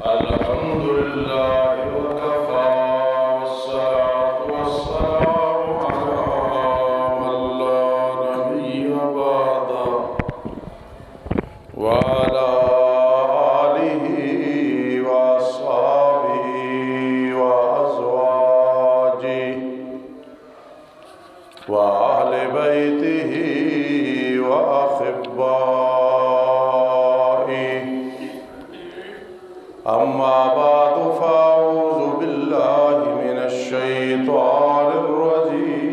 الحمد لله وكفى والصلاة والسلام على من لا نبي بعده وعلى آله وأصحابه وأزواجه وأهل بيته وأحبائه أما بعد فأعوذ بالله من الشيطان الرجيم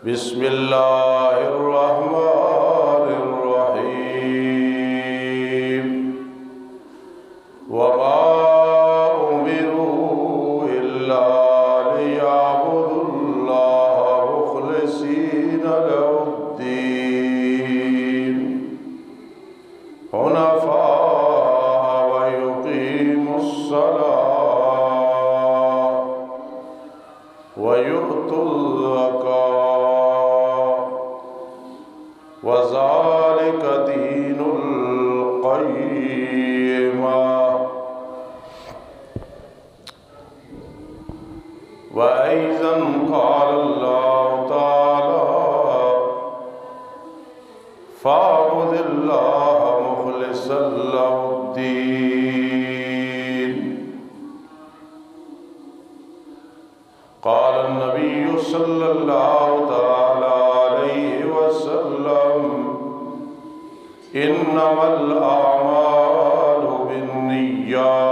بسم الله الرحمن الرحيم وما أمروا إلا ليعبدوا الله مخلصين له الدين حنفاء ويقيموا الصلاة ويؤتوا الزكاة وذلك دين القيمة وأيضا قال الله تعالى فاعبد الله مخلصا له الدين قال النبي صلى الله تعالى عليه وسلم إنما الأعمال بالنيات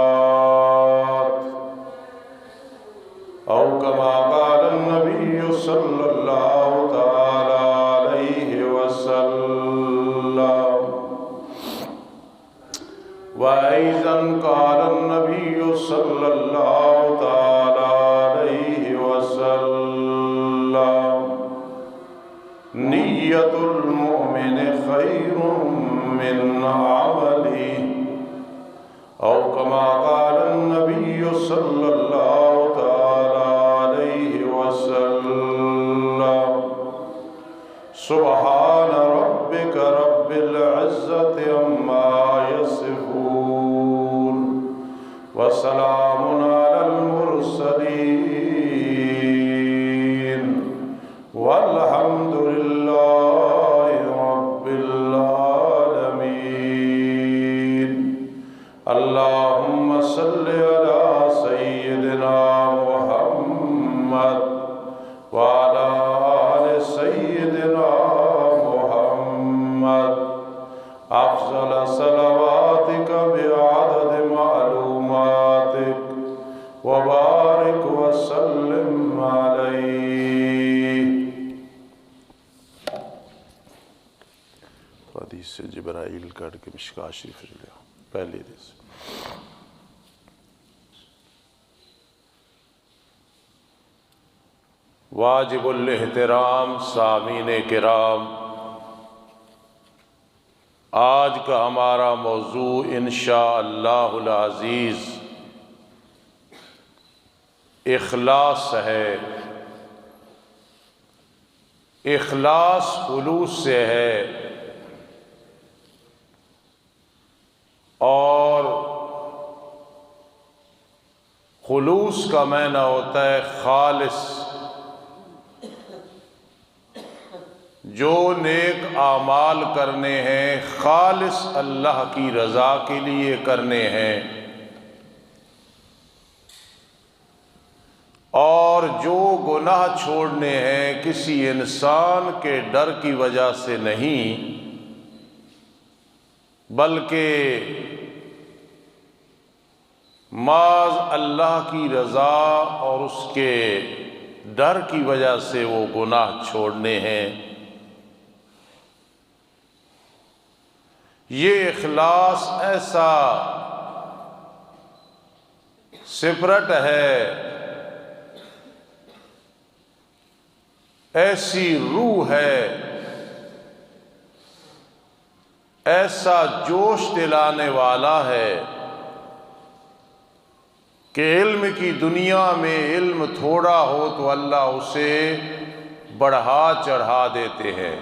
أو كما قال النبي صلى الله تعالى عليه وسلم وأيضا قال النبي صلى الله تعالى عليه وسلم نية المؤمن خير من عمله أو كما قال النبي صلى الله تعالى عليه وسلم سبحان ربك رب العزة عما يصفون وسلام على المرسلين والحمد لله رب العالمين اللهم صل على سيدنا محمد وعلى آل سيدنا محمد أفضل صلواتك بعدد معلوماتك وبارك وسلم عليه. حدیث سے جبرائیل کر کے مشکاہ شریف لیا پہلی حدیث. واجب الاحترام سامعین کرام، آج کا ہمارا موضوع انشاءاللہ العزیز اخلاص ہے. اخلاص خلوص سے ہے، اور خلوص کا معنی ہوتا ہے خالص. جو نیک اعمال کرنے ہیں خالص اللہ کی رضا کے لیے کرنے ہیں، اور جو گناہ چھوڑنے ہیں کسی انسان کے ڈر کی وجہ سے نہیں، بلکہ محض اللہ کی رضا اور اس کے ڈر کی وجہ سے وہ گناہ چھوڑنے ہیں. یہ اخلاص ایسا سپرٹ ہے، ایسی روح ہے، ایسا جوش دلانے والا ہے کہ علم کی دنیا میں علم تھوڑا ہو تو اللہ اسے بڑھا چڑھا دیتے ہیں.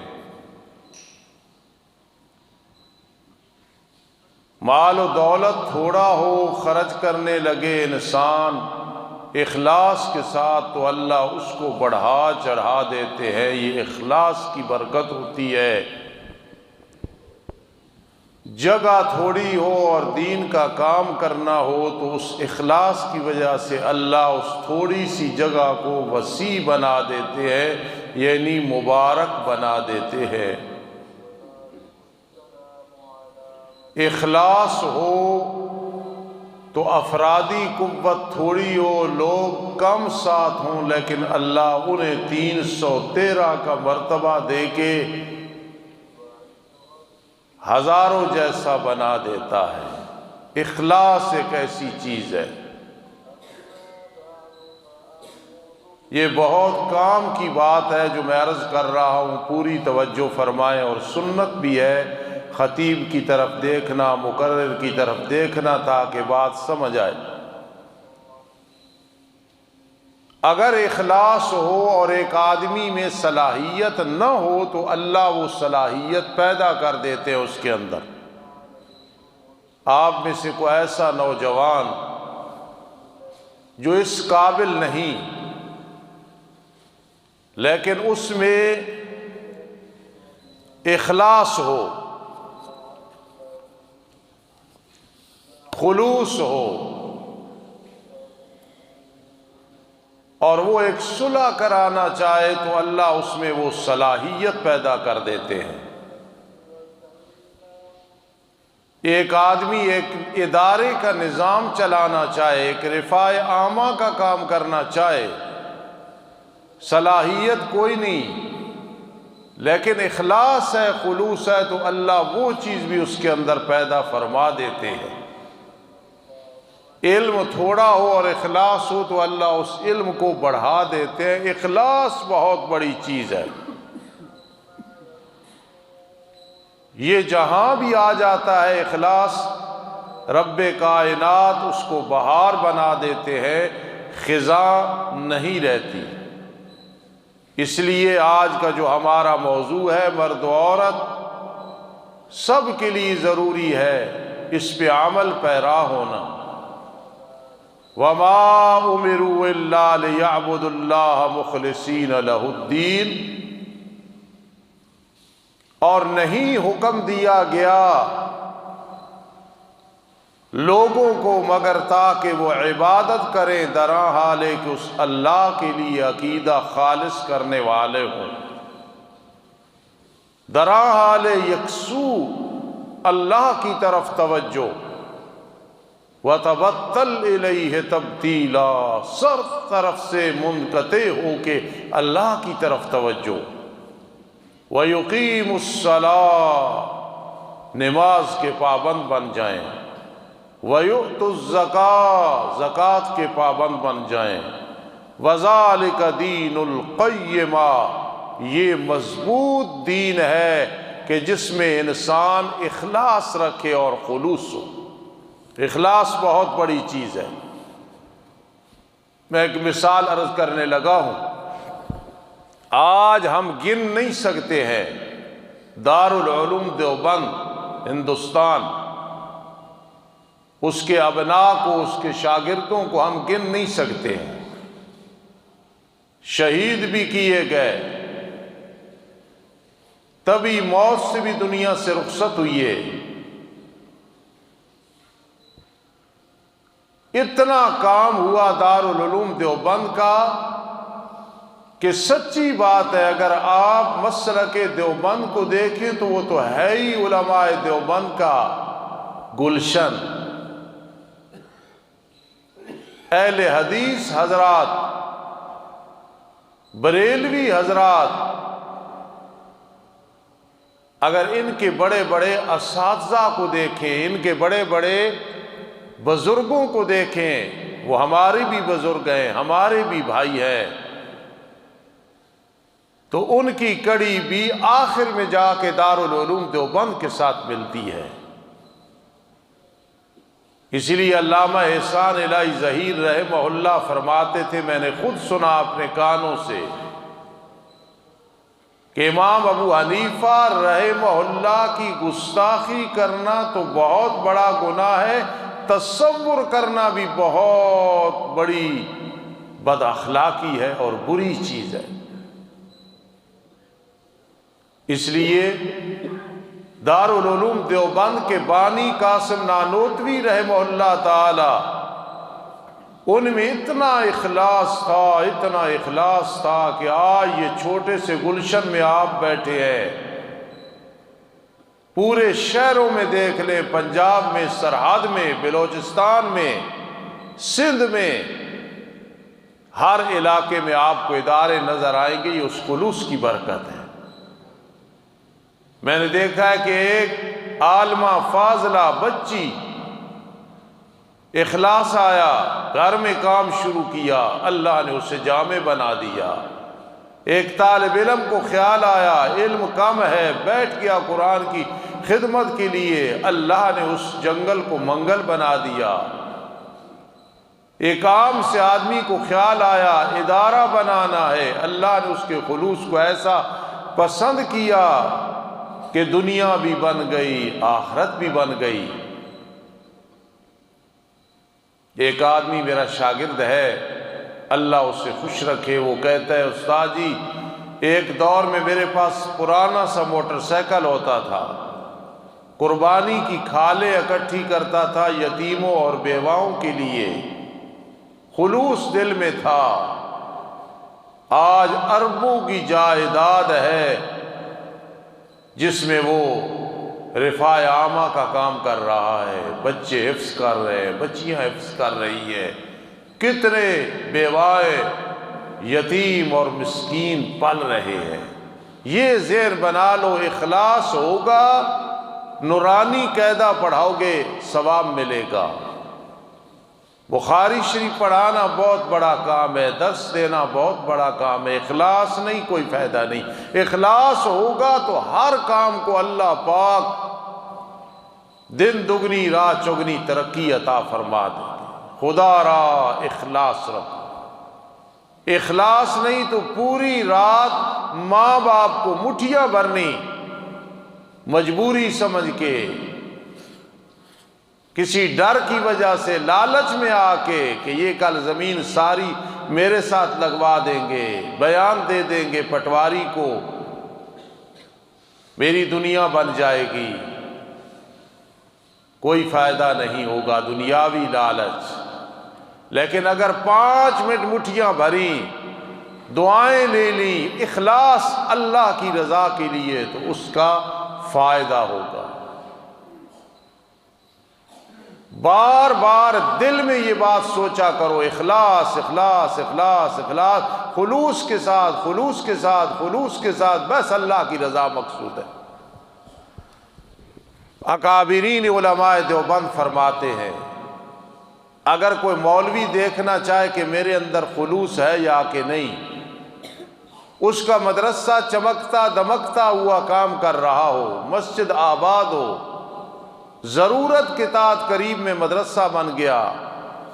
مال و دولت تھوڑا ہو خرچ کرنے لگے انسان اخلاص کے ساتھ تو اللہ اس کو بڑھا چڑھا دیتے ہیں۔ یہ اخلاص کی برکت ہوتی ہے۔ جگہ تھوڑی ہو اور دین کا کام کرنا ہو تو اس اخلاص کی وجہ سے اللہ اس تھوڑی سی جگہ کو وسیع بنا دیتے ہیں، یعنی مبارک بنا دیتے ہیں۔ اخلاص ہو تو افرادی قوت تھوڑی ہو، لوگ کم ساتھ ہوں، لیکن اللہ انہیں 313 کا مرتبہ دے کے ہزاروں جیسا بنا دیتا ہے۔ اخلاص ایک ایسی چیز ہے، یہ بہت کام کی بات ہے جو میں عرض کر رہا ہوں، پوری توجہ فرمائیں، اور سنت بھی ہے خطیب کی طرف دیکھنا، مقرر کی طرف دیکھنا تاکہ بات سمجھ آئے۔ اگر اخلاص ہو اور ایک آدمی میں صلاحیت نہ ہو تو اللہ وہ صلاحیت پیدا کر دیتے ہیں اس کے اندر۔ آپ میں سے کوئی ایسا نوجوان جو اس قابل نہیں لیکن اس میں اخلاص ہو، خلوص ہو، اور وہ ایک صلح کرانا چاہے تو اللہ اس میں وہ صلاحیت پیدا کر دیتے ہیں۔ ایک آدمی ایک ادارے کا نظام چلانا چاہے، ایک رفاع عامہ کا کام کرنا چاہے، صلاحیت کوئی نہیں لیکن اخلاص ہے، خلوص ہے، تو اللہ وہ چیز بھی اس کے اندر پیدا فرما دیتے ہیں۔ علم تھوڑا ہو اور اخلاص ہو تو اللہ اس علم کو بڑھا دیتے ہیں۔ اخلاص بہت بڑی چیز ہے، یہ جہاں بھی آ جاتا ہے اخلاص، رب کائنات اس کو بہار بنا دیتے ہیں، خزاں نہیں رہتی۔ اس لیے آج کا جو ہمارا موضوع ہے، مرد و عورت سب کے لیے ضروری ہے اس پہ عمل پیرا ہونا۔ وَمَا أُمِرُوا إِلَّا لِيَعْبُدُوا اللَّهَ مُخْلِصِينَ لَهُ الدِّينَ، اور نہیں حکم دیا گیا لوگوں کو مگر تاکہ وہ عبادت کریں درا حالے کہ اس اللہ کے لیے عقیدہ خالص کرنے والے ہوں، درا حالے یکسو اللہ کی طرف توجہ، وَتَبَتَّلْ إِلَيْهِ تَبْتِيلًا، سر طرف سے منقطع ہو کے اللہ کی طرف توجہ، وَيُقِيمُ الصَّلَاةَ، نماز کے پابند بن جائیں، وَيُؤْتُ الزَّكَاةَ، زکوٰۃ کے پابند بن جائیں، وَذَلِكَ دِينُ الْقَيِّمَةِ، یہ مضبوط دین ہے کہ جس میں انسان اخلاص رکھے اور خلوص ہو۔ اخلاص بہت بڑی چیز ہے۔ میں ایک مثال عرض کرنے لگا ہوں، آج ہم گن نہیں سکتے ہیں دارالعلوم دیوبند ہندوستان، اس کے ابناء کو، اس کے شاگردوں کو ہم گن نہیں سکتے ہیں، شہید بھی کیے گئے، تبھی موت سے بھی دنیا سے رخصت ہوئی ہے۔ اتنا کام ہوا دارالعلوم دیوبند کا کہ سچی بات ہے، اگر آپ مسلک دیوبند کو دیکھیں تو وہ تو ہے ہی علماء دیوبند کا گلشن۔ اہل حدیث حضرات، بریلوی حضرات، اگر ان کے بڑے بڑے اساتذہ کو دیکھیں، ان کے بڑے بڑے بزرگوں کو دیکھیں، وہ ہمارے بھی بزرگ ہیں، ہمارے بھی بھائی ہیں، تو ان کی کڑی بھی آخر میں جا کے دارالعلوم دیوبند کے ساتھ ملتی ہے۔ اس لیے علامہ احسان الہی ظہیر رحمہ اللہ فرماتے تھے، میں نے خود سنا اپنے کانوں سے، کہ کہ امام ابو حنیفہ رحمہ اللہ کی گستاخی کرنا تو بہت بڑا گناہ ہے، تصور کرنا بھی بہت بڑی بد اخلاقی ہے اور بری چیز ہے۔ اس لیے دارالعلوم دیوبند کے بانی قاسم نانوتوی رحمہ اللہ تعالی، ان میں اتنا اخلاص تھا کہ آج یہ چھوٹے سے گلشن میں آپ بیٹھے ہیں، پورے شہروں میں دیکھ لیں، پنجاب میں، سرحد میں، بلوچستان میں، سندھ میں، ہر علاقے میں آپ کو ادارے نظر آئیں گے۔ یہ اس خلوص کی برکت ہے۔ میں نے دیکھا ہے کہ ایک عالمہ فاضلہ بچی اخلاص آیا، گھر میں کام شروع کیا، اللہ نے اسے جامع بنا دیا۔ ایک طالب علم کو خیال آیا علم کم ہے، بیٹھ گیا قرآن کی خدمت کے لیے، اللہ نے اس جنگل کو منگل بنا دیا۔ ایک عام سے آدمی کو خیال آیا ادارہ بنانا ہے، اللہ نے اس کے خلوص کو ایسا پسند کیا کہ دنیا بھی بن گئی، آخرت بھی بن گئی۔ ایک آدمی میرا شاگرد ہے، اللہ اسے خوش رکھے، وہ کہتا ہے استاد جی ایک دور میں میرے پاس پرانا سا موٹر سائیکل ہوتا تھا، قربانی کی کھالیں اکٹھی کرتا تھا یتیموں اور بیواؤں کے لیے، خلوص دل میں تھا۔ آج اربوں کی جائیداد ہے جس میں وہ رفاع عامہ کا کام کر رہا ہے، بچے حفظ کر رہے ہیں، بچیاں حفظ کر رہی ہیں، کتنے بیوائے یتیم اور مسکین پل رہے ہیں۔ یہ ذہن بنا لو، اخلاص ہوگا، نورانی قاعدہ پڑھاؤ گے ثواب ملے گا۔ بخاری شریف پڑھانا بہت بڑا کام ہے، درس دینا بہت بڑا کام ہے، اخلاص نہیں کوئی فائدہ نہیں۔ اخلاص ہوگا تو ہر کام کو اللہ پاک دن دگنی رات چگنی ترقی عطا فرما دے۔ خدا را اخلاص رکھو، اخلاص نہیں تو پوری رات ماں باپ کو مٹھیاں بھرنی مجبوری سمجھ کے، کسی ڈر کی وجہ سے، لالچ میں آ کے کہ یہ کل زمین ساری میرے ساتھ لگوا دیں گے، بیان دے دیں گے پٹواری کو، میری دنیا بن جائے گی، کوئی فائدہ نہیں ہوگا، دنیاوی لالچ۔ لیکن اگر 5 منٹ مٹھیاں بھریں، دعائیں لے لیں، اخلاص اللہ کی رضا کے لیے، تو اس کا فائدہ ہوگا۔ بار بار دل میں یہ بات سوچا کرو، اخلاص اخلاص اخلاص اخلاص، خلوص کے ساتھ خلوص کے ساتھ خلوص کے ساتھ، بس اللہ کی رضا مقصود ہے۔ اکابرین علماء دیوبند فرماتے ہیں اگر کوئی مولوی دیکھنا چاہے کہ میرے اندر خلوص ہے یا کہ نہیں، اس کا مدرسہ چمکتا دمکتا ہوا کام کر رہا ہو، مسجد آباد ہو، ضرورت کے تحت قریب میں مدرسہ بن گیا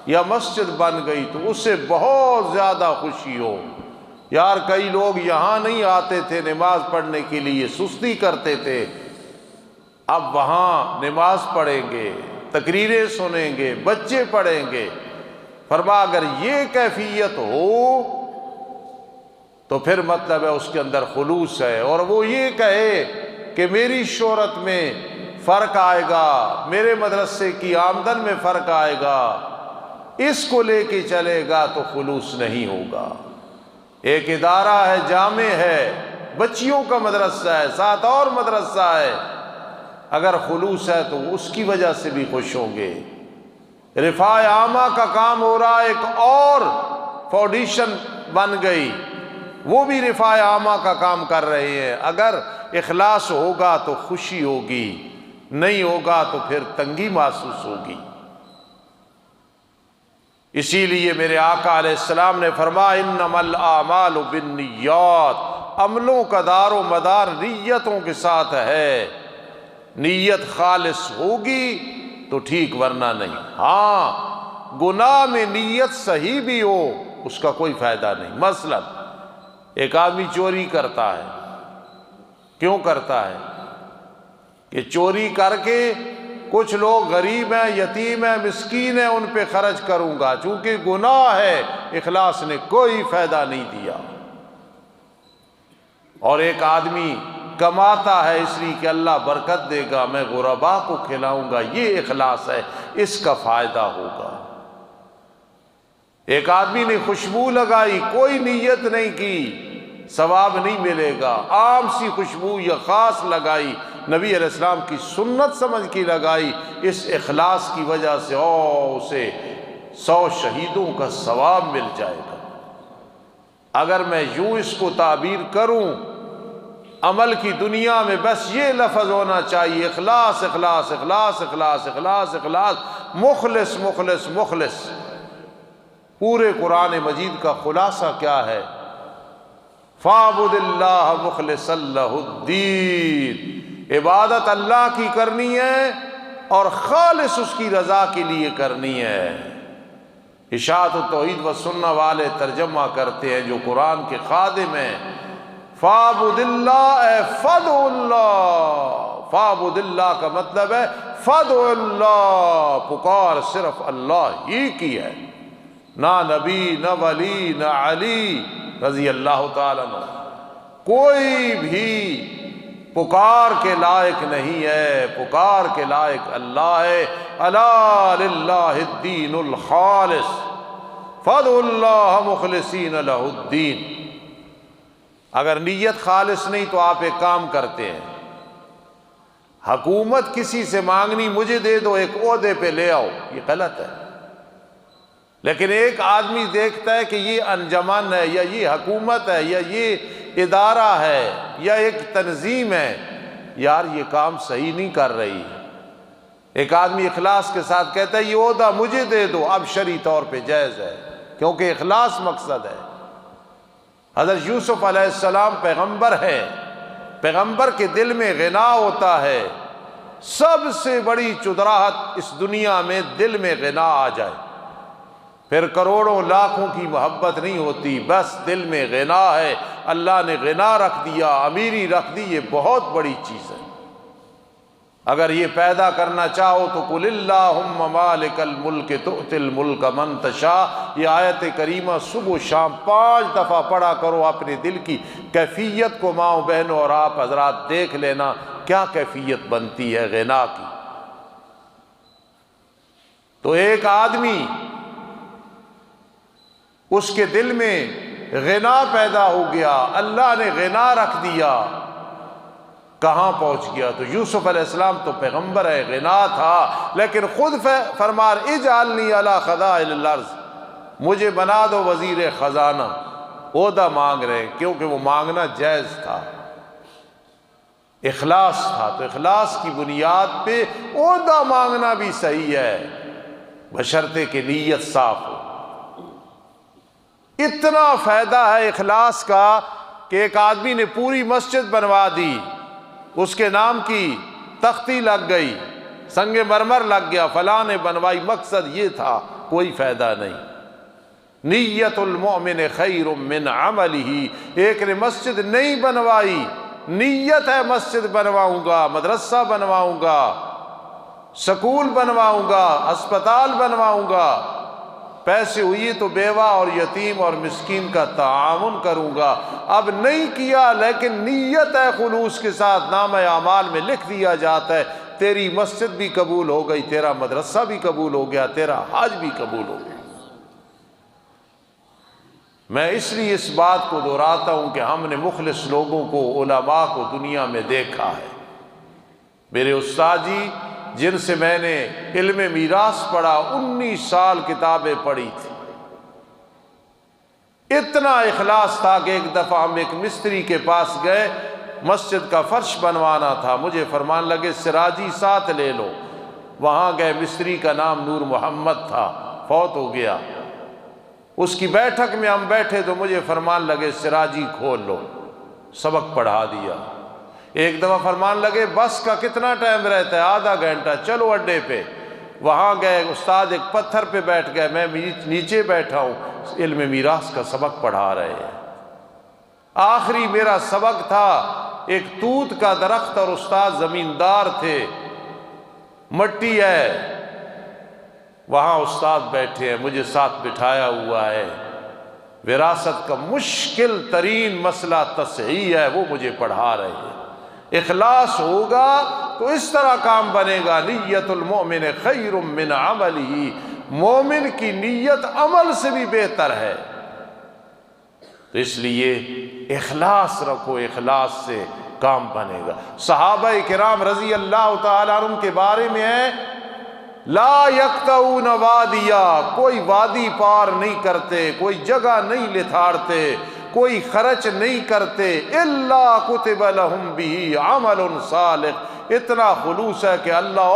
یا مسجد بن گئی تو اسے بہت زیادہ خوشی ہو۔ یار کئی لوگ یہاں نہیں آتے تھے نماز پڑھنے کے لیے، سستی کرتے تھے، اب وہاں نماز پڑھیں گے، تقریریں سنیں گے، بچے پڑھیں گے۔ فرما اگر یہ کیفیت ہو تو پھر مطلب ہے اس کے اندر خلوص ہے، اور وہ یہ کہے کہ میری شہرت میں فرق آئے گا، میرے مدرسے کی آمدن میں فرق آئے گا، اس کو لے کے چلے گا تو خلوص نہیں ہوگا۔ ایک ادارہ ہے، جامع ہے، بچیوں کا مدرسہ ہے، ساتھ اور مدرسہ ہے، اگر خلوص ہے تو اس کی وجہ سے بھی خوش ہوں گے۔ رفاع عامہ کا کام ہو رہا، ایک اور فاؤنڈیشن بن گئی، وہ بھی رفاع عامہ کا کام کر رہے ہیں، اگر اخلاص ہوگا تو خوشی ہوگی، نہیں ہوگا تو پھر تنگی محسوس ہوگی۔ اسی لیے میرے آقا علیہ السلام نے فرمایا انما الاعمال بالنیات، عملوں کا دار و مدار نیتوں کے ساتھ ہے، نیت خالص ہوگی تو ٹھیک ورنہ نہیں۔ ہاں گناہ میں نیت صحیح بھی ہو اس کا کوئی فائدہ نہیں۔ مثلا ایک آدمی چوری کرتا ہے، کیوں کرتا ہے کہ چوری کر کے کچھ لوگ غریب ہیں، یتیم ہیں، مسکین ہیں، ان پہ خرچ کروں گا، چونکہ گناہ ہے، اخلاص نے کوئی فائدہ نہیں دیا۔ اور ایک آدمی کماتا ہے اس لیے کہ اللہ برکت دے گا، میں غربا کو کھلاؤں گا، یہ اخلاص ہے، اس کا فائدہ ہوگا۔ ایک آدمی نے خوشبو لگائی، کوئی نیت نہیں کی، ثواب نہیں ملے گا۔ عام سی خوشبو یا خاص لگائی، نبی علیہ السلام کی سنت سمجھ کے لگائی، اس اخلاص کی وجہ سے اسے 100 شہیدوں کا ثواب مل جائے گا۔ اگر میں یوں اس کو تعبیر کروں، عمل کی دنیا میں بس یہ لفظ ہونا چاہیے، اخلاص اخلاص اخلاص اخلاص اخلاص اخلاص، مخلص مخلص مخلص۔ پورے قرآن مجید کا خلاصہ کیا ہے؟ فَاعْبُدِ اللَّهَ مُخْلِصًا لَهُ الدِّينَ، عبادت اللہ کی کرنی ہے اور خالص اس کی رضا کے لیے کرنی ہے۔ اشاعت التوحید و سنہ والے ترجمہ کرتے ہیں جو قرآن کے خادم ہیں، فَاعْبُدِ اللَّهَ اے فَادْعُ اللَّهَ، فَاعْبُدِ اللَّهَ کا مطلب ہے فَادْعُ اللَّهَ، پکار صرف اللہ ہی کی ہے، نہ نبی، نہ ولی، نہ علی رضی اللہ تعالیٰ عنہ، کوئی بھی پکار کے لائق نہیں ہے، پکار کے لائق اللہ ہے۔ الا للہ الدین الخالص فادعوا اللہ مخلصین لہ الدین۔ اگر نیت خالص نہیں تو آپ ایک کام کرتے ہیں، حکومت کسی سے مانگنی، مجھے دے دو، ایک عہدے پہ لے آؤ، یہ غلط ہے۔ لیکن ایک آدمی دیکھتا ہے کہ یہ انجمن ہے، یا یہ حکومت ہے، یا یہ ادارہ ہے، یا ایک تنظیم ہے، یار یہ کام صحیح نہیں کر رہی۔ ایک آدمی اخلاص کے ساتھ کہتا ہے یہ عہدہ مجھے دے دو، اب شرعی طور پہ جائز ہے، کیونکہ اخلاص مقصد ہے۔ حضرت یوسف علیہ السلام پیغمبر ہے، پیغمبر کے دل میں غنا ہوتا ہے، سب سے بڑی چدراہٹ اس دنیا میں دل میں غنا آ جائے، پھر کروڑوں لاکھوں کی محبت نہیں ہوتی، بس دل میں غنا ہے، اللہ نے غنا رکھ دیا، امیری رکھ دی، یہ بہت بڑی چیز ہے۔ اگر یہ پیدا کرنا چاہو تو قل اللہم مالک الملک تؤتی الملک من تشاء، یہ آیت کریمہ صبح و شام 5 دفعہ پڑھا کرو، اپنے دل کی کیفیت کو ماؤں بہنوں اور آپ حضرات دیکھ لینا کیا کیفیت بنتی ہے غنا کی۔ تو ایک آدمی اس کے دل میں غنا پیدا ہو گیا، اللہ نے غنا رکھ دیا، کہاں پہنچ گیا؟ تو یوسف علیہ السلام تو پیغمبر ہے، غنا تھا، لیکن خود فرمان اجعلنی علی خزائن الارض، مجھے بنا دو وزیر خزانہ۔ عہدہ مانگ رہے کیونکہ وہ مانگنا جائز تھا، اخلاص تھا، تو اخلاص کی بنیاد پہ عہدہ مانگنا بھی صحیح ہے، بشرطے کہ نیت صاف ہو۔ اتنا فائدہ ہے اخلاص کا کہ ایک آدمی نے پوری مسجد بنوا دی، اس کے نام کی تختی لگ گئی، سنگ مرمر لگ گیا، فلاں نے بنوائی، مقصد یہ تھا، کوئی فائدہ نہیں۔ نیت المؤمن خیر من عملہ، ایک نے مسجد نہیں بنوائی، نیت ہے مسجد بنواؤں گا، مدرسہ بنواؤں گا، سکول بنواؤں گا، اسپتال بنواؤں گا، پیسے ہوئی تو بیوہ اور یتیم اور مسکین کا تعاون کروں گا، اب نہیں کیا لیکن نیت ہے خلوص کے ساتھ، نامہ اعمال میں لکھ دیا جاتا ہے، تیری مسجد بھی قبول ہو گئی، تیرا مدرسہ بھی قبول ہو گیا، تیرا حج بھی قبول ہو گیا۔ میں اس لیے اس بات کو دہراتا ہوں کہ ہم نے مخلص لوگوں کو، علماء کو دنیا میں دیکھا ہے۔ میرے استاد جی جن سے میں نے علم میراث پڑھا، 19 سال کتابیں پڑھی تھی، اتنا اخلاص تھا کہ ایک دفعہ ہم ایک مستری کے پاس گئے، مسجد کا فرش بنوانا تھا، مجھے فرمان لگے سراجی ساتھ لے لو، وہاں گئے، مستری کا نام نور محمد تھا، فوت ہو گیا، اس کی بیٹھک میں ہم بیٹھے تو مجھے فرمان لگے سراجی کھول لو، سبق پڑھا دیا۔ ایک دفعہ فرمان لگے بس کا کتنا ٹائم رہتا ہے؟ آدھا گھنٹہ، چلو اڈے پہ، وہاں گئے، استاد ایک پتھر پہ بیٹھ گئے، میں نیچے بیٹھا ہوں، علم میراث کا سبق پڑھا رہے ہیں۔ آخری میرا سبق تھا ایک توت کا درخت اور استاد زمیندار تھے، مٹی ہے، وہاں استاد بیٹھے ہیں، مجھے ساتھ بٹھایا ہوا ہے، وراثت کا مشکل ترین مسئلہ تصحیح ہے، وہ مجھے پڑھا رہے ہیں۔ اخلاص ہوگا تو اس طرح کام بنے گا، نیت المؤمن خیر من عملہ، مومن کی نیت عمل سے بھی بہتر ہے۔ تو اس لیے اخلاص رکھو، اخلاص سے کام بنے گا۔ صحابہ کرام رضی اللہ تعالیٰ عنہ کے بارے میں ہے، لا یقطعون وادیا، کوئی وادی پار نہیں کرتے، کوئی جگہ نہیں لتھاڑتے، کوئی خرچ نہیں کرتے، الا کتب لہم بہ عمل صالح، اتنا خلوص ہے کہ اللہ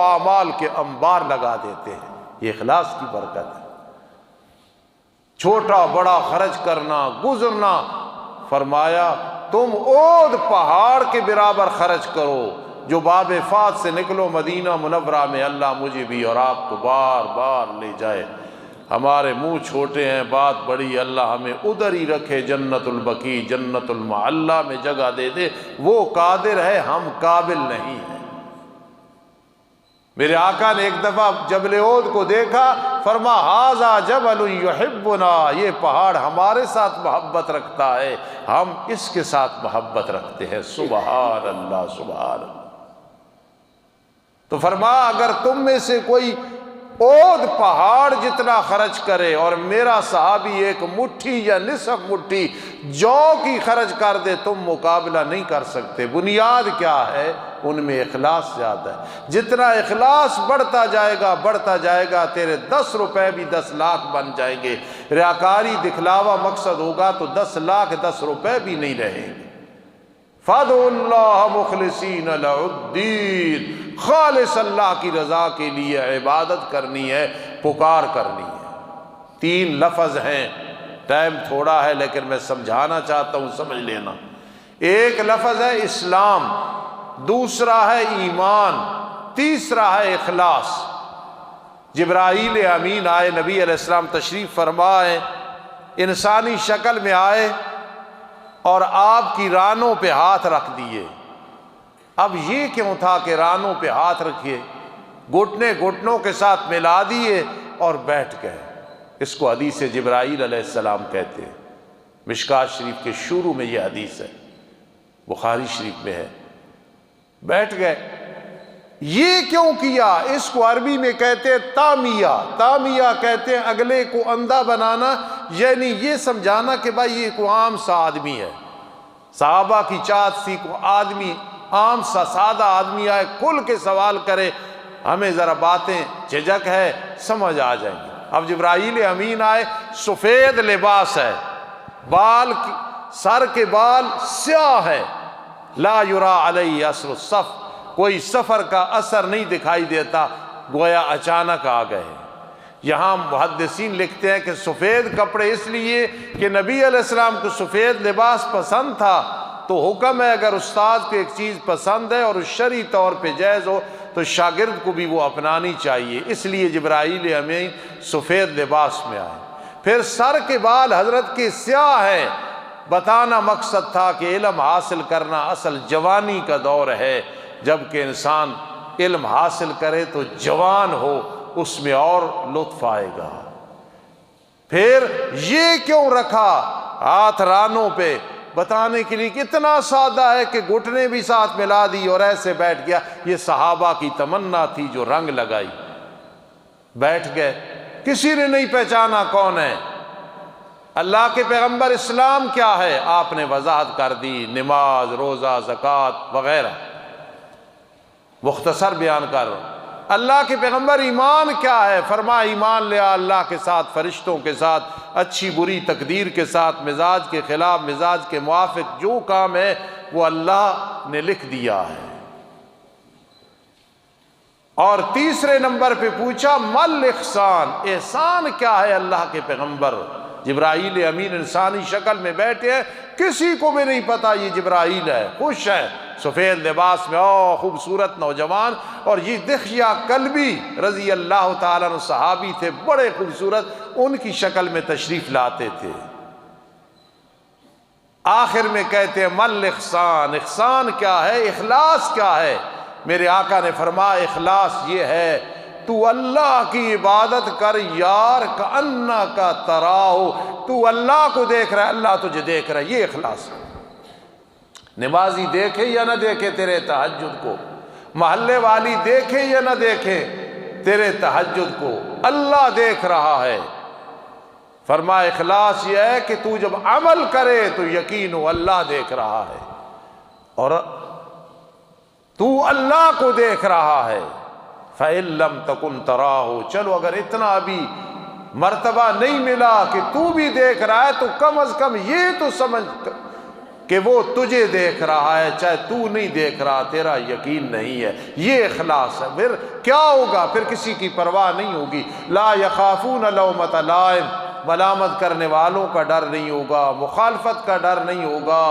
اعمال کے انبار لگا دیتے ہیں۔ یہ اخلاص کی برکت ہے۔ چھوٹا بڑا خرچ کرنا، گزرنا، فرمایا تم اود پہاڑ کے برابر خرچ کرو، جو باب فات سے نکلو مدینہ منورہ میں، اللہ مجھے بھی اور آپ کو بار بار لے جائے۔ ہمارے منہ چھوٹے ہیں، بات بڑی، اللہ ہمیں ادھر ہی رکھے، جنت البقیع جنت المعلی میں جگہ دے دے، وہ قادر ہے، ہم قابل نہیں ہیں۔ میرے آقا نے ایک دفعہ جبل احد کو دیکھا، فرما ھذا جبل یحبنا، یہ پہاڑ ہمارے ساتھ محبت رکھتا ہے، ہم اس کے ساتھ محبت رکھتے ہیں۔ سبحان اللہ سبحان اللہ۔ تو فرما اگر تم میں سے کوئی احد پہاڑ جتنا خرچ کرے اور میرا صحابی ایک مٹھی یا نصف مٹھی جو کی خرچ کر دے، تم مقابلہ نہیں کر سکتے۔ بنیاد کیا ہے؟ ان میں اخلاص زیادہ ہے۔ جتنا اخلاص بڑھتا جائے گا تیرے 10 روپے بھی 10 لاکھ بن جائیں گے۔ ریاکاری دکھلاوا مقصد ہوگا تو 10 لاکھ 10 روپے بھی نہیں رہیں گے۔ فَادْعُوا اللَّهَ مُخْلِصِينَ لَهُ الدِّينَ، خالص اللہ کی رضا کے لیے عبادت کرنی ہے، پکار کرنی ہے۔ 3 لفظ ہیں، ٹائم تھوڑا ہے لیکن میں سمجھانا چاہتا ہوں، سمجھ لینا۔ ایک لفظ ہے اسلام، دوسرا ہے ایمان، تیسرا ہے اخلاص۔ جبرائیل امین آئے، نبی علیہ السلام تشریف فرمائے، انسانی شکل میں آئے اور آپ کی رانوں پہ ہاتھ رکھ دیے۔ اب یہ کیوں تھا کہ رانوں پہ ہاتھ رکھیے؟ گھٹنے گھٹنوں کے ساتھ ملا دیے اور بیٹھ گئے۔ اس کو حدیث جبرائیل علیہ السلام کہتے ہیں۔ مشکات شریف کے شروع میں یہ حدیث ہے، بخاری شریف میں ہے۔ بیٹھ گئے۔ یہ کیوں کیا؟ اس کو عربی میں کہتے ہیں تامیہ۔ تامیہ کہتے ہیں اگلے کو اندھا بنانا، یعنی یہ سمجھانا کہ بھائی یہ کوئی عام سا آدمی ہے۔ صحابہ کی چاہت سی کو آدمی، عام سا سادہ آدمی آئے، کھل کے سوال کرے، ہمیں ذرا باتیں جھجک ہے، سمجھ آ جائیں گے۔ اب جبرائیل امین آئے، سفید لباس ہے، بال سر کے بال سیاہ ہے، لا یرا علیہ اثر السفر، کوئی سفر کا اثر نہیں دکھائی دیتا، گویا اچانک آ گئے۔ یہاں محدثین لکھتے ہیں کہ سفید کپڑے اس لیے کہ نبی علیہ السلام کو سفید لباس پسند تھا، تو حکم ہے اگر استاد کو ایک چیز پسند ہے اور شرعی طور پہ جائز ہو تو شاگرد کو بھی وہ اپنانی چاہیے، اس لیے جبرائیل امین سفید لباس میں آئے۔ پھر سر کے بال حضرت کے سیاہ ہیں، بتانا مقصد تھا کہ علم حاصل کرنا اصل جوانی کا دور ہے، جب کہ انسان علم حاصل کرے تو جوان ہو، اس میں اور لطف آئے گا۔ پھر یہ کیوں رکھا ہاتھ رانوں پہ؟ بتانے کے لیے کہ اتنا سادہ ہے کہ گھٹنے بھی ساتھ ملا دی اور ایسے بیٹھ گیا۔ یہ صحابہ کی تمنا تھی جو رنگ لگائی۔ بیٹھ گئے، کسی نے نہیں پہچانا کون ہے۔ اللہ کے پیغمبر اسلام کیا ہے آپ نے وضاحت کر دی، نماز، روزہ، زکوٰۃ وغیرہ، مختصر بیان کر رہا ہوں۔ اللہ کے پیغمبر ایمان کیا ہے؟ فرما ایمان لیا اللہ کے ساتھ، فرشتوں کے ساتھ، اچھی بری تقدیر کے ساتھ، مزاج کے خلاف مزاج کے موافق جو کام ہے وہ اللہ نے لکھ دیا ہے۔ اور تیسرے نمبر پہ پوچھا مل احسان، احسان کیا ہے اللہ کے پیغمبر؟ جبرائیل امین انسانی شکل میں بیٹھے ہیں، کسی کو بھی نہیں پتا یہ جبرائیل ہے، خوش ہے، سفید لباس میں، او خوبصورت نوجوان۔ اور یہ دحیہ کلبی رضی اللہ تعالیٰ عنہ صحابی تھے، بڑے خوبصورت، ان کی شکل میں تشریف لاتے تھے۔ آخر میں کہتے ہیں مل احسان، احسان کیا ہے، اخلاص کیا ہے؟ میرے آقا نے فرمایا اخلاص یہ ہے تو اللہ کی عبادت کر یار کأنک تراہ، تو اللہ کو دیکھ رہا ہے، اللہ تجھے دیکھ رہا ہے، یہ اخلاص ہے۔ نمازی دیکھے یا نہ دیکھے تیرے تہجد کو، محلے والی دیکھے یا نہ دیکھے تیرے تہجد کو، اللہ دیکھ رہا ہے۔ فرمایا اخلاص یہ ہے کہ تو جب عمل کرے تو یقین ہو اللہ دیکھ رہا ہے، اور تو اللہ کو دیکھ رہا ہے۔ فَإِن لَمْ تَكُنْ تَرَاهُ، چلو اگر اتنا ابھی مرتبہ نہیں ملا کہ تو بھی دیکھ رہا ہے تو کم از کم یہ تو سمجھ کہ وہ تجھے دیکھ رہا ہے، چاہے تو نہیں دیکھ رہا، تیرا یقین نہیں ہے، یہ اخلاص ہے۔ پھر کیا ہوگا؟ پھر کسی کی پرواہ نہیں ہوگی۔ لا يخافون لومۃ لائم، ملامت کرنے والوں کا ڈر نہیں ہوگا، مخالفت کا ڈر نہیں ہوگا،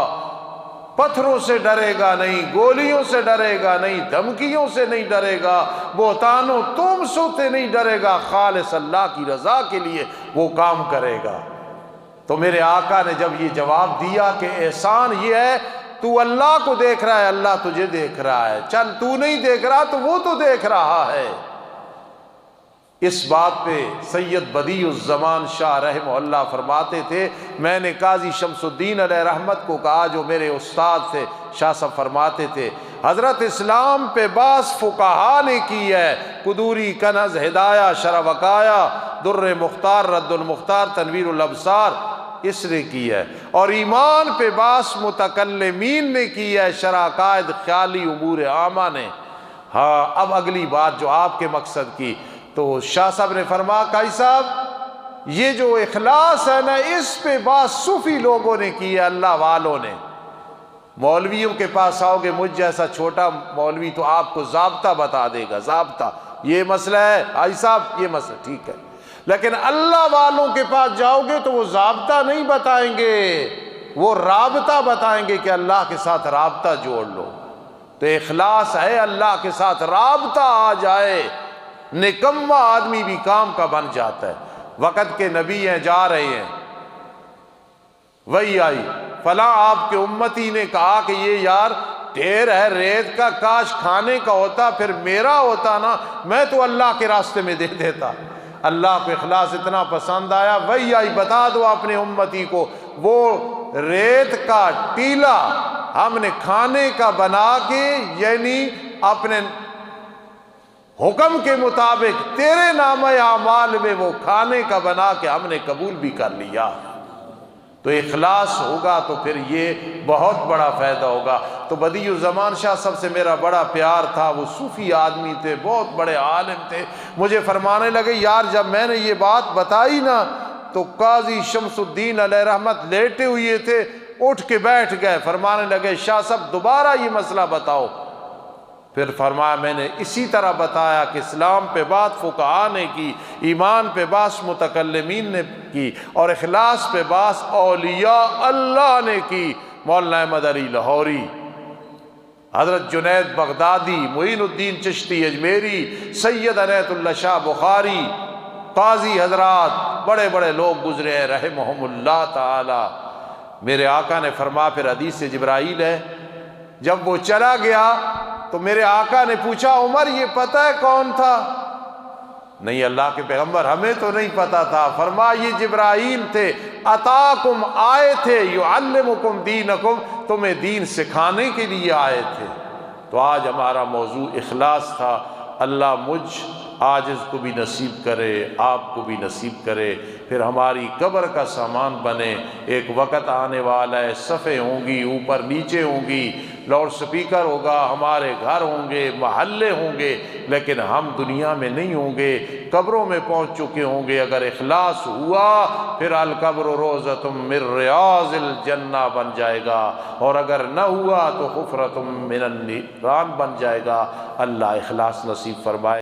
پتھروں سے ڈرے گا نہیں، گولیوں سے ڈرے گا نہیں، دھمکیوں سے نہیں ڈرے گا، بہتانوں تہمتوں سے نہیں ڈرے گا، خالص اللہ کی رضا کے لیے وہ کام کرے گا۔ تو میرے آقا نے جب یہ جواب دیا کہ احسان یہ ہے تو اللہ کو دیکھ رہا ہے، اللہ تجھے دیکھ رہا ہے، چل تو نہیں دیکھ رہا تو وہ تو دیکھ رہا ہے۔ اس بات پہ سید بدیع الزمان شاہ رحمہ اللہ فرماتے تھے، میں نے قاضی شمس الدین علیہ رحمت کو کہا جو میرے استاد تھے، شاہ صاحب فرماتے تھے حضرت اسلام پہ بعض فقہا نے کی ہے، قدوری، کنز، ہدایہ، شرح وقایہ، در مختار، رد المختار، تنویر الابصار، اس نے کی ہے، اور ایمان پہ بعض متکلمین نے کی ہے، شرح عقائد، خیالی امور عامہ نے۔ ہاں اب اگلی بات جو آپ کے مقصد کی، تو شاہ صاحب نے فرمایا قاضی صاحب یہ جو اخلاص ہے نا، اس پہ بعض صوفی لوگوں نے کی ہے، اللہ والوں نے۔ مولویوں کے پاس آؤ گے، مجھ جیسا چھوٹا مولوی تو آپ کو ضابطہ بتا دے گا، ضابطہ یہ مسئلہ ہے قاضی صاحب، یہ مسئلہ ٹھیک ہے، لیکن اللہ والوں کے پاس جاؤ گے تو وہ ضابطہ نہیں بتائیں گے، وہ رابطہ بتائیں گے کہ اللہ کے ساتھ رابطہ جوڑ لو۔ تو اخلاص ہے اللہ کے ساتھ رابطہ آ جائے، نکما آدمی بھی کام کا بن جاتا ہے۔ وقت کے نبی ہیں، جا رہے ہیں، وہی آئی فلاں آپ کے امتی نے کہا کہ یہ یار ڈھیر ہے ریت کا، کاش کھانے کا ہوتا، پھر میرا ہوتا نا، میں تو اللہ کے راستے میں دے دیتا۔ اللہ کو اخلاص اتنا پسند آیا، وہی آئی بتا دو اپنے امتی کو وہ ریت کا ٹیلا ہم نے کھانے کا بنا کے، یعنی اپنے حکم کے مطابق تیرے نامہ اعمال میں وہ کھانے کا بنا کے ہم نے قبول بھی کر لیا۔ تو اخلاص ہوگا تو پھر یہ بہت بڑا فائدہ ہوگا۔ تو بدیع الزمان شاہ صاحب سے میرا بڑا پیار تھا، وہ صوفی آدمی تھے، بہت بڑے عالم تھے۔ مجھے فرمانے لگے یار جب میں نے یہ بات بتائی نا تو قاضی شمس الدین علیہ رحمت لیٹے ہوئے تھے، اٹھ کے بیٹھ گئے، فرمانے لگے شاہ صاحب دوبارہ یہ مسئلہ بتاؤ۔ پھر فرمایا میں نے اسی طرح بتایا کہ اسلام پہ بات فقہا نے کی، ایمان پہ بات متکلمین نے کی، اور اخلاص پہ بات اولیاء اللہ نے کی۔ مولانا احمد علی لاہوری، حضرت جنید بغدادی، معین الدین چشتی اجمیری، سید عنایت اللہ شاہ بخاری، قاضی حضرات، بڑے بڑے لوگ گزرے ہیں رحمہم اللہ تعالی۔ میرے آقا نے فرمایا پھر حدیث جبرائیل ہے، جب وہ چلا گیا تو میرے آقا نے پوچھا عمر یہ پتہ ہے کون تھا؟ نہیں اللہ کے پیغمبر ہمیں تو نہیں پتا تھا۔ فرمایا یہ جبرائیل تھے، اتاکم آئے تھے، یعلمکم دینکم، تمہیں دین سکھانے کے لیے آئے تھے۔ تو آج ہمارا موضوع اخلاص تھا۔ اللہ مجھ عاجز کو بھی نصیب کرے، آپ کو بھی نصیب کرے، پھر ہماری قبر کا سامان بنے۔ ایک وقت آنے والا ہے، صفیں ہوں گی، اوپر نیچے ہوں گی، لاؤڈ سپیکر ہوگا، ہمارے گھر ہوں گے، محلے ہوں گے، لیکن ہم دنیا میں نہیں ہوں گے، قبروں میں پہنچ چکے ہوں گے۔ اگر اخلاص ہوا پھر القبر روضۃ من ریاض الجنہ بن جائے گا، اور اگر نہ ہوا تو حفرۃ من النیران بن جائے گا۔ اللہ اخلاص نصیب فرمائے۔